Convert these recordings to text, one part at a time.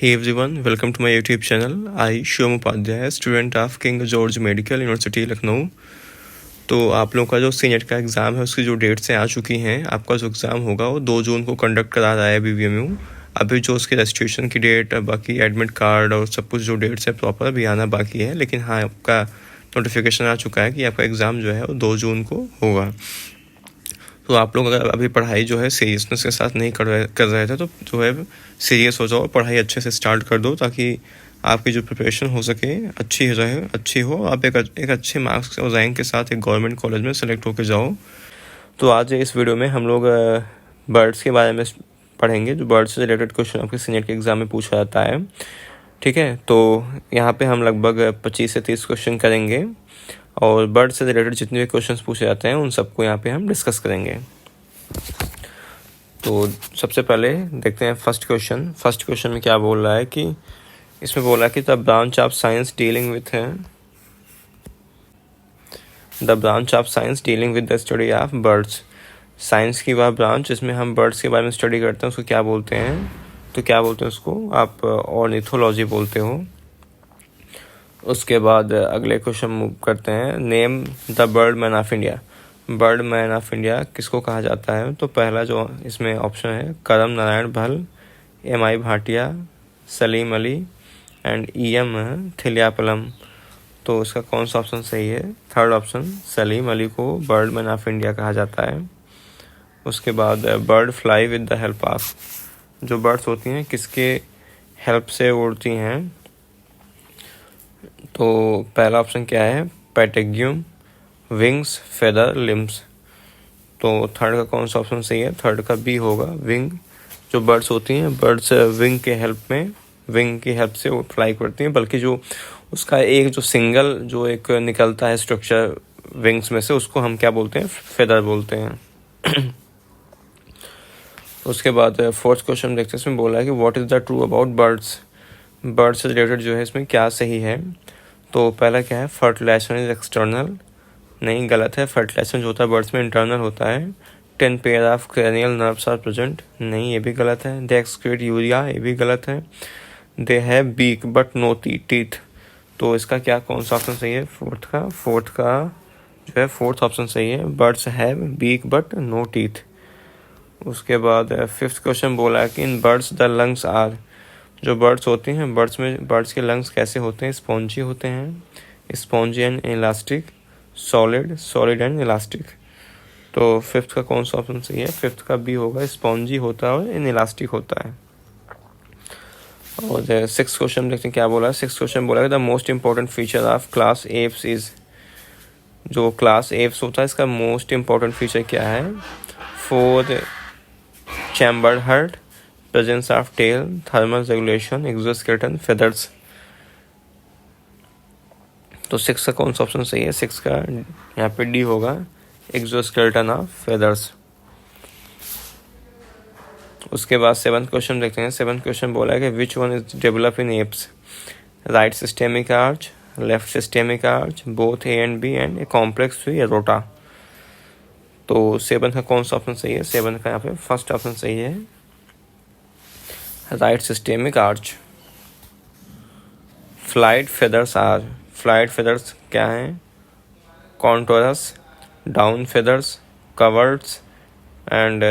Hey everyone, welcome to my YouTube channel. I Shivam Upadhyay, student of King George Medical University Lucknow. तो आप लोगों का जो senate का एग्ज़ाम है उसकी जो डेट्स हैं आ चुकी हैं। आपका जो एग्ज़ाम होगा वो 2 जून को कंडक्ट करा रहा है BVMU। अभी जो उसकी रजिस्ट्रेशन की डेट, बाकी एडमिट कार्ड और सब कुछ जो डेट्स हैं प्रॉपर अभी आना बाकी है, लेकिन हाँ आपका नोटिफिकेशन आ चुका है कि आपका एग्ज़ाम जो है वो 2 जून को होगा। तो आप लोग अगर अभी पढ़ाई जो है सीरियसनेस के साथ नहीं कर रहे थे तो जो है सीरियस हो जाओ, पढ़ाई अच्छे से स्टार्ट कर दो ताकि आपकी जो प्रिपरेशन हो सके अच्छी हो, आप एक अच्छे मार्क्स और रैंक के साथ एक गवर्नमेंट कॉलेज में सेलेक्ट होकर जाओ। तो आज इस वीडियो में हम लोग बर्ड्स के बारे में पढ़ेंगे, जो बर्ड्स से रिलेटेड क्वेश्चन आपके सीनियर के एग्ज़ाम में पूछा जाता है। ठीक है, तो यहाँ पे हम लगभग 25 से 30 क्वेश्चन करेंगे और बर्ड से रिलेटेड जितने भी क्वेश्चंस पूछे जाते हैं उन सबको यहाँ पे हम डिस्कस करेंगे। तो सबसे पहले देखते हैं फर्स्ट क्वेश्चन में क्या बोल रहा है कि इसमें बोला कि the branch of science dealing with the study of birds. Science की वह ब्रांच जिसमें हम बर्ड्स के बारे में स्टडी करते हैं उसको क्या बोलते हैं? तो क्या बोलते हैं उसको? आप ऑर्निथोलॉजी बोलते हो। उसके बाद अगले क्वेश्चन मूव करते हैं। Name the bird man of India. Bird man of India किसको कहा जाता है? तो पहला जो इसमें ऑप्शन है करम नारायण भल, MI Bhatia, Salim Ali and EM थिलियापलम। तो इसका कौन सा ऑप्शन सही है? थर्ड ऑप्शन, सलीम अली को बर्ड मैन ऑफ इंडिया कहा जाता है। उसके बाद bird fly with the help of. जो बर्ड्स होती हैं किसके हेल्प से उड़ती हैं? तो पहला ऑप्शन क्या है? पैटेग्यूम, विंग्स, फेदर, लिम्स। तो थर्ड का कौन सा ऑप्शन सही है? थर्ड का B होगा, विंग। जो बर्ड्स होती हैं, बर्ड्स विंग की हेल्प से वो फ्लाई करती हैं, बल्कि जो उसका एक जो सिंगल जो एक निकलता है स्ट्रक्चर विंग्स में से, उसको हम क्या बोलते हैं? फेदर बोलते हैं। उसके बाद फोर्थ क्वेश्चन देखते हैं। इसमें बोला है कि what is the true about birds. Birds से रिलेटेड जो है इसमें क्या सही है? तो पहला क्या है? Fertilisation is external. नहीं, गलत है। फर्टिलाइजेशन जो होता है बर्ड्स में इंटरनल होता है। 10 pair of cranial nerves are present. नहीं, ये भी गलत है। दे एक्सक्रीट यूरिया, ये भी गलत है। They have beak but no teeth. तो इसका क्या कौन सा ऑप्शन सही है? फोर्थ ऑप्शन सही है। Birds have beak but no teeth. उसके बाद फिफ्थ क्वेश्चन बोला है कि in birds the lungs are. जो बर्ड्स होती हैं बर्ड्स के लंग्स कैसे होते हैं? स्पॉन्जी होते हैं। Spongy and elastic, solid and elastic. तो फिफ्थ का कौन सा ऑप्शन सही है? फिफ्थ का B होगा, स्पॉन्जी होता है और इलास्टिक होता है। और सिक्स क्वेश्चन देखते हैं क्या बोला है। सिक्स क्वेश्चन बोला है the most important feature of class Aves is. जो क्लास एप्स होता है इसका मोस्ट इंपॉर्टेंट फीचर क्या है? 4 chambered heart, presence of tail, thermal regulation, exoskeleton, feathers. तो 6 का कौन सा ऑप्शन सही है? 6 का यहाँ पे D होगा, एक्सोस्केलेटन ऑफ फेदर्स। उसके बाद 7th क्वेश्चन देखते हैं। 7th क्वेश्चन बोला है कि which one is develop in apps. Right systemic arch, left systemic arch, both A and B and a complex tree aorta. तो 7 का कौन सा ऑप्शन सही है? 7 का यहाँ पे फर्स्ट ऑप्शन सही है, right systemic arch. Flight feathers क्या हैं? कॉन्टोरस, डाउन फेदर्स, कवर्ड्स एंड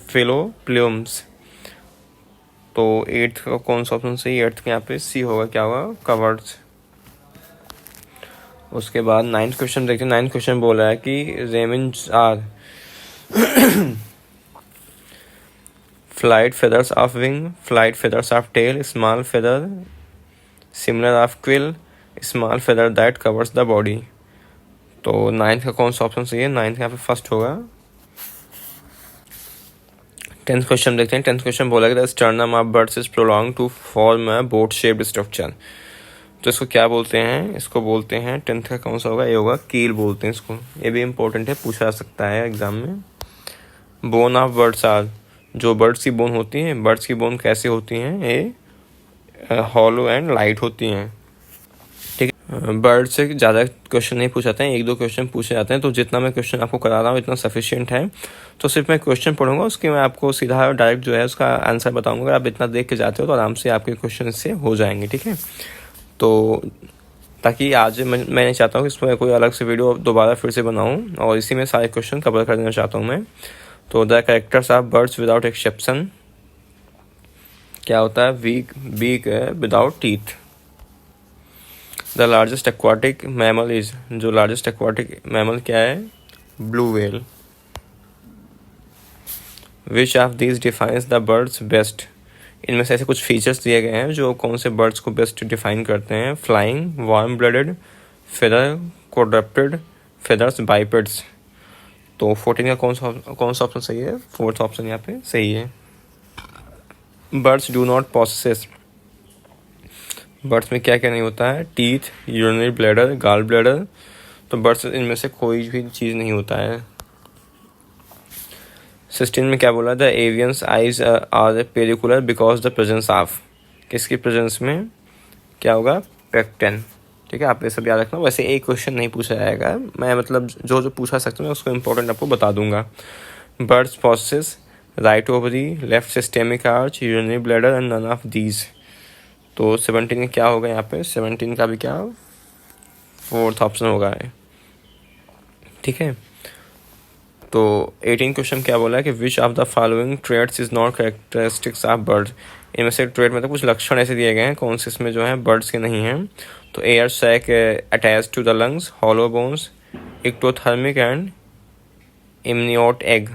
फिलोप्ल्यूम्स। तो 8th का कौन सा ऑप्शन सही है? 8th के यहाँ पे C होगा, क्या होगा? कवर्ड्स। उसके बाद 9th क्वेश्चन देखते हैं। 9th क्वेश्चन बोला है कि remiges are flight feathers of wing, flight feathers of tail, small feather similar of quill, small feather that covers the body. तो 9th का कौन सा ऑप्शन सही है? 9th यहाँ पे फर्स्ट होगा। 10th क्वेश्चन देखते हैं। 10th क्वेश्चन बोला कि the sternum of birds is prolong to form a boat shaped structure. तो इसको क्या बोलते हैं? इसको बोलते हैं, 10th का कौन सा होगा? ये होगा, कील बोलते हैं इसको। ये भी इंपॉर्टेंट है, पूछा जा सकता है एग्जाम में। Bone of birds are. जो बर्ड्स की बोन होती हैं, बर्ड्स की बोन कैसे होती हैं? ये हॉलो एंड लाइट होती हैं। ठीक है। बर्ड से ज़्यादा क्वेश्चन नहीं पूछे जाते हैं, 1-2 क्वेश्चन पूछे जाते हैं। तो जितना मैं क्वेश्चन आपको करा रहा हूँ इतना सफिशिएंट है। तो सिर्फ मैं क्वेश्चन पढ़ूंगा, उसके मैं आपको सीधा डायरेक्ट जो है उसका आंसर बताऊंगा। अगर आप इतना देख के जाते हो तो आराम से आपके क्वेश्चन से हो जाएंगे, ठीक है। तो ताकि आज मैं नहीं चाहता हूँ कि इसमें कोई अलग से वीडियो दोबारा फिर से बनाऊँ, और इसी में सारे क्वेश्चन कवर कर देना चाहता हूँ मैं। तो the characters of birds without exception क्या होता है? Beak without teeth. The largest aquatic mammal is, जो लार्जेस्ट एक्वाटिक मैमल क्या है? Blue whale. Which of these defines the birds best, इनमें से ऐसे कुछ फीचर्स दिए गए हैं जो कौन से बर्ड्स को बेस्ट डिफाइन करते हैं? Flying, warm blooded, feather quadrupeds, feathers bipeds. तो 14 का कौन सा ऑप्शन सही है? 4th ऑप्शन यहाँ पे सही है। Birds do not possess, birds में क्या क्या नहीं होता है? Teeth, urinary bladder, gall bladder. तो बर्ड्स इनमें से कोई भी चीज़ नहीं होता है। 16 में क्या बोला? The avians eyes are peculiar because the presence of, किसकी प्रेजेंस में क्या होगा? पेक्टेन, ठीक है। आप ये सब याद रखना। वैसे एक क्वेश्चन नहीं पूछा जाएगा, मैं मतलब जो पूछा सकता हूँ उसको इम्पोर्टेंट आपको बता दूंगा। Birds possess right ovary, left systemic arch, urinary bladder and none of these. तो 17 में क्या होगा? यहाँ पे 17 का भी क्या 4th ऑप्शन होगा, ठीक है। तो 18 क्वेश्चन क्या बोला है कि which of the following traits is not characteristics of bird, इनमें से ट्रेड मतलब कुछ लक्षण ऐसे दिए गए हैं कौन से इसमें जो है बर्ड्स के नहीं हैं। तो air sac attach to the lungs, hollow bones, ectothermic and amniote egg.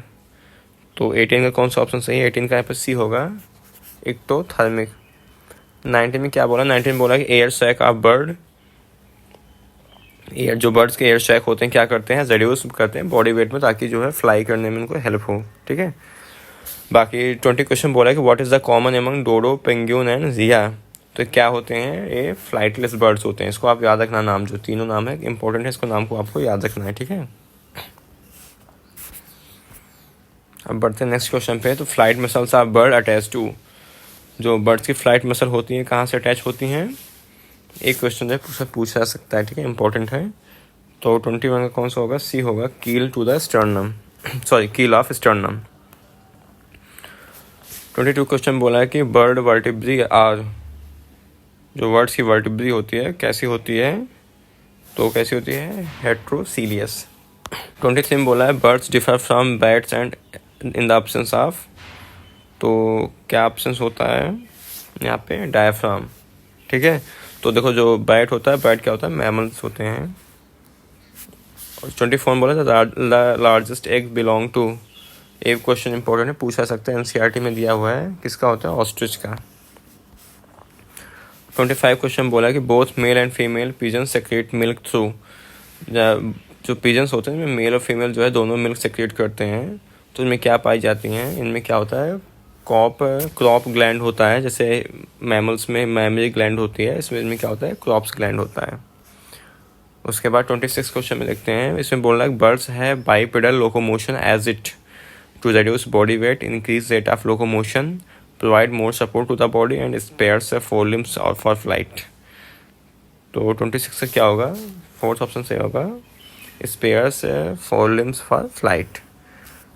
तो 18 का कौन सा ऑप्शन सही है? 18 का यहाँ पर सी होगा, एक्टोथर्मिक। 19 में क्या बोला? 19 बोला कि air sac of bird, air जो बर्ड्स के एयर सैक होते हैं क्या करते हैं? रिड्यूस करते हैं बॉडी वेट में, ताकि जो है फ्लाई करने में उनको हेल्प हो, ठीक है। बाकी 20 क्वेश्चन बोला है कि what is the common among dodo, penguin and rhea. तो क्या होते हैं? ये फ्लाइटलेस बर्ड्स होते हैं। इसको आप याद रखना, नाम जो तीनों नाम है इंपॉर्टेंट है, इसको नाम को आपको याद रखना है, ठीक है। अब बढ़ते हैं नेक्स्ट क्वेश्चन पे। तो flight muscles of bird attach to, जो बर्ड्स की फ्लाइट मसल होती हैं कहाँ से अटैच होती हैं? एक क्वेश्चन है पूछा सकता है, ठीक है, इंपॉर्टेंट है। तो 21 का कौन सा होगा? सी होगा, कील टू द स्टर्नम, सॉरी कील ऑफ स्टर्नम। 22 क्वेश्चन बोला है कि बर्ड वर्टिब्री आर, जो वर्ड्स की वर्टिब्री होती है कैसी होती है? तो कैसी होती है? हेट्रोसीलियस। 23 में बोला है birds differ from bats and in the absence of, तो क्या एब्सेंस होता है यहाँ पे? डायफ्राम, ठीक है। तो देखो जो बैट होता है, बैट क्या होता है? मैमल्स होते हैं। और 24 में बोला था लार्जेस्ट एग बिलोंग टू, एक क्वेश्चन इंपॉर्टेंट है, पूछा सकता है, एनसीईआरटी में दिया हुआ है, किसका होता है? ऑस्ट्रिच का। 25 क्वेश्चन बोला कि both male and female pigeon secrete milk through, जो पिजन्स होते हैं मेल और फीमेल जो है दोनों मिल्क सेक्रेट करते हैं। तो इनमें क्या पाई जाती हैं? इनमें क्या होता है? क्रॉप ग्लैंड होता है, जैसे मैमल्स में मैमरी ग्लैंड होती है, इसमें इनमें क्या होता है? क्रॉप्स ग्लैंड होता है। उसके बाद 26 क्वेश्चन में देखते हैं, इसमें बोल रहा है बर्ड्स है bipedal locomotion as it to reduce body weight, increase rate of locomotion, provide more support to the body and spares fore limbs और फॉर फ्लाइट। तो 26 से क्या होगा? 4th ऑप्शन से होगा, spares fore limbs for flight.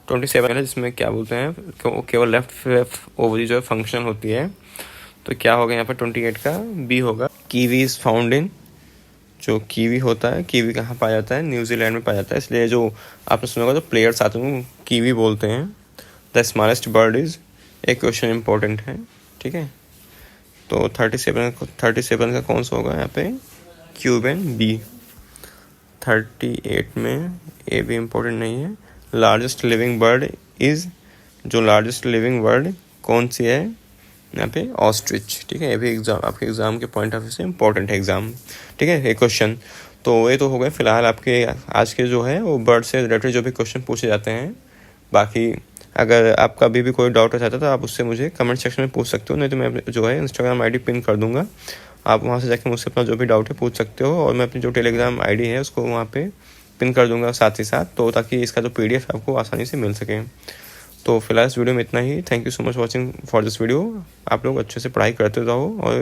27 है जिसमें क्या बोलते हैं केवल लेफ्ट ओवरी जो है फंक्शन होती है। तो क्या होगा यहाँ पर? 28 का बी होगा, कीवी इज फाउंड इन, जो कीवी होता है, कीवी कहाँ पाया जाता है? न्यूजीलैंड में पाया जाता है, इसलिए जो आपने सुना होगा जो प्लेयर्स आते हैं कीवी बोलते हैं। द स्मॉलेस्ट बर्ड इज, एक क्वेश्चन इंपॉर्टेंट है, ठीक है। तो 37 का कौन सा होगा यहाँ पे? Cuban B. 38 में ए भी इम्पोर्टेंट नहीं है। लार्जेस्ट लिविंग बर्ड इज, जो लार्जेस्ट लिविंग बर्ड कौन सी है यहाँ पे? ऑस्ट्रिच, ठीक है। ये भी एग्जाम आपके एग्जाम के पॉइंट ऑफ व्यू से इम्पोर्टेंट है एग्जाम, ठीक है, एक क्वेश्चन। तो ये तो हो गए फिलहाल आपके आज के जो है वो बर्ड से रिलेटेड जो भी क्वेश्चन पूछे जाते हैं। बाकी अगर आपका अभी भी कोई डाउट रहता है तो आप उससे मुझे कमेंट सेक्शन में पूछ सकते हो, नहीं तो मैं जो है इंस्टाग्राम आईडी पिन कर दूंगा, आप वहाँ से जाके मुझसे अपना जो भी डाउट है पूछ सकते हो। और मैं अपनी जो टेलीग्राम आईडी है उसको वहाँ पे पिन कर दूंगा साथ ही साथ, तो ताकि इसका जो PDF आपको आसानी से मिल सके। तो फिलहाल इस वीडियो में इतना ही। Thank you so much watching for this video. आप लोग अच्छे से पढ़ाई करते रहो और